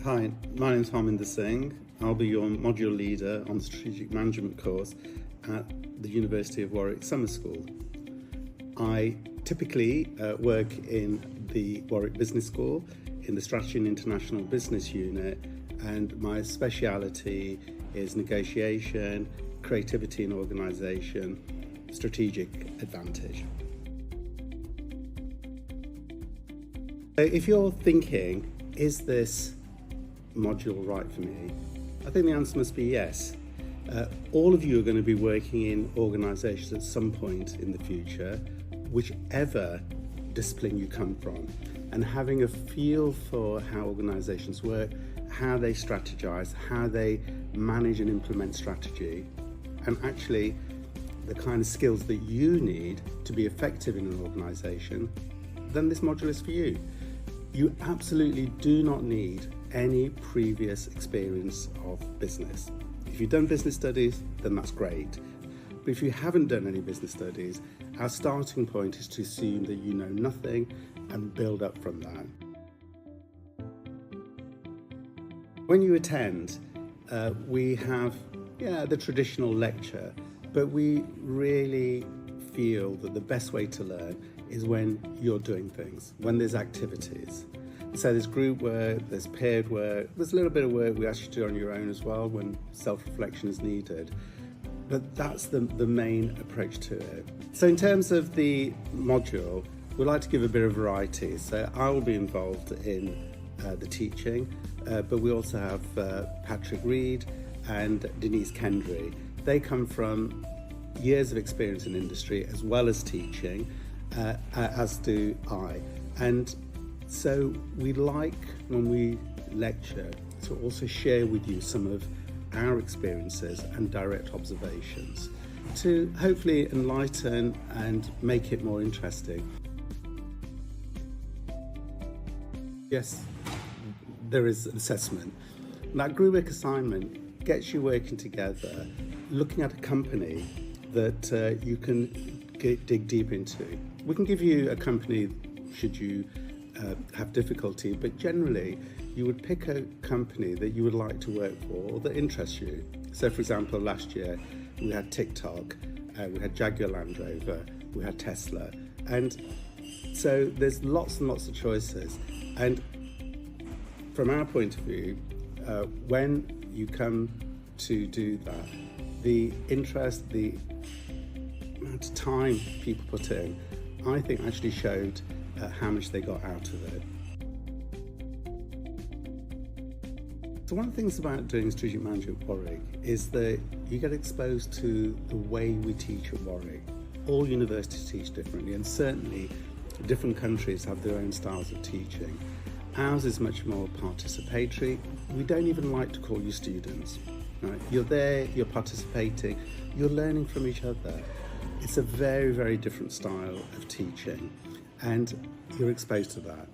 Hi, my name is Harminder Singh. I'll be your module leader on the Strategic Management course at the University of Warwick Summer School. I typically work in the Warwick Business School in the Strategy and International Business Unit, and my speciality is negotiation, creativity and organisation, strategic advantage. So if you're thinking, is this module right for me? I think the answer must be yes. All of you are going to be working in organisations at some point in the future, whichever discipline you come from, and having a feel for how organisations work, how they strategise, how they manage and implement strategy, and actually the kind of skills that you need to be effective in an organisation, then this module is for you. You absolutely do not need any previous experience of business. If you've done business studies, then that's great. But if you haven't done any business studies, our starting point is to assume that you know nothing and build up from that. When you attend, we have the traditional lecture, but we really feel that the best way to learn is when you're doing things, when there's activities. So there's group work, there's paired work, there's a little bit of work we ask you to do on your own as well when self-reflection is needed. But that's the main approach to it. So in terms of the module, we like to give a bit of variety. So I will be involved in the teaching, but we also have Patrick Reed and Denise Kendry. They come from years of experience in industry as well as teaching, as do I. And so we like, when we lecture, to also share with you some of our experiences and direct observations to hopefully enlighten and make it more interesting. Yes, there is an assessment. That group work assignment gets you working together, looking at a company that you can dig deep into. We can give you a company should you have difficulty, but generally you would pick a company that you would like to work for or that interests you. So for example, last year we had TikTok, we had Jaguar Land Rover, we had Tesla, and so there's lots and lots of choices. And from our point of view, when you come to do that, the interest, the amount of time people put in, I think actually showed how much they got out of it. So one of the things about doing strategic management at Warwick is that you get exposed to the way we teach at Warwick. All universities teach differently, and certainly different countries have their own styles of teaching. Ours is much more participatory. We don't even like to call you students. Right? You're there, you're participating, you're learning from each other. It's a very, very different style of teaching, and you're exposed to that.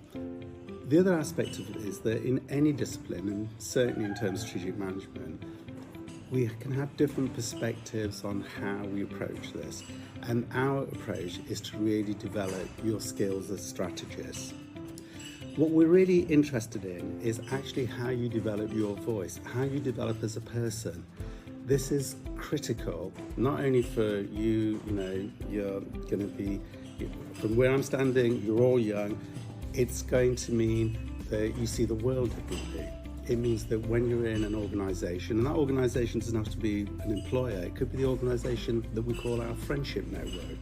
The other aspect of it is that in any discipline, and certainly in terms of strategic management, we can have different perspectives on how we approach this. And our approach is to really develop your skills as strategists. What we're really interested in is actually how you develop your voice, how you develop as a person. This is critical, not only for you, you're going to be, from where I'm standing, you're all young. It's going to mean that you see the world differently. It means that when you're in an organisation, and that organisation doesn't have to be an employer, it could be the organisation that we call our friendship network.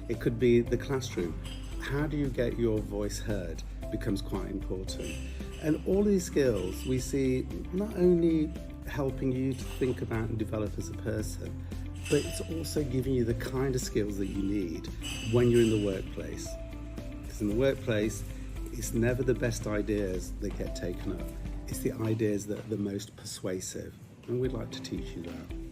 It could be the classroom. How do you get your voice heard becomes quite important. And all these skills we see not only helping you to think about and develop as a person, but it's also giving you the kind of skills that you need when you're in the workplace. Because in the workplace, it's never the best ideas that get taken up. It's the ideas that are the most persuasive. And we'd like to teach you that.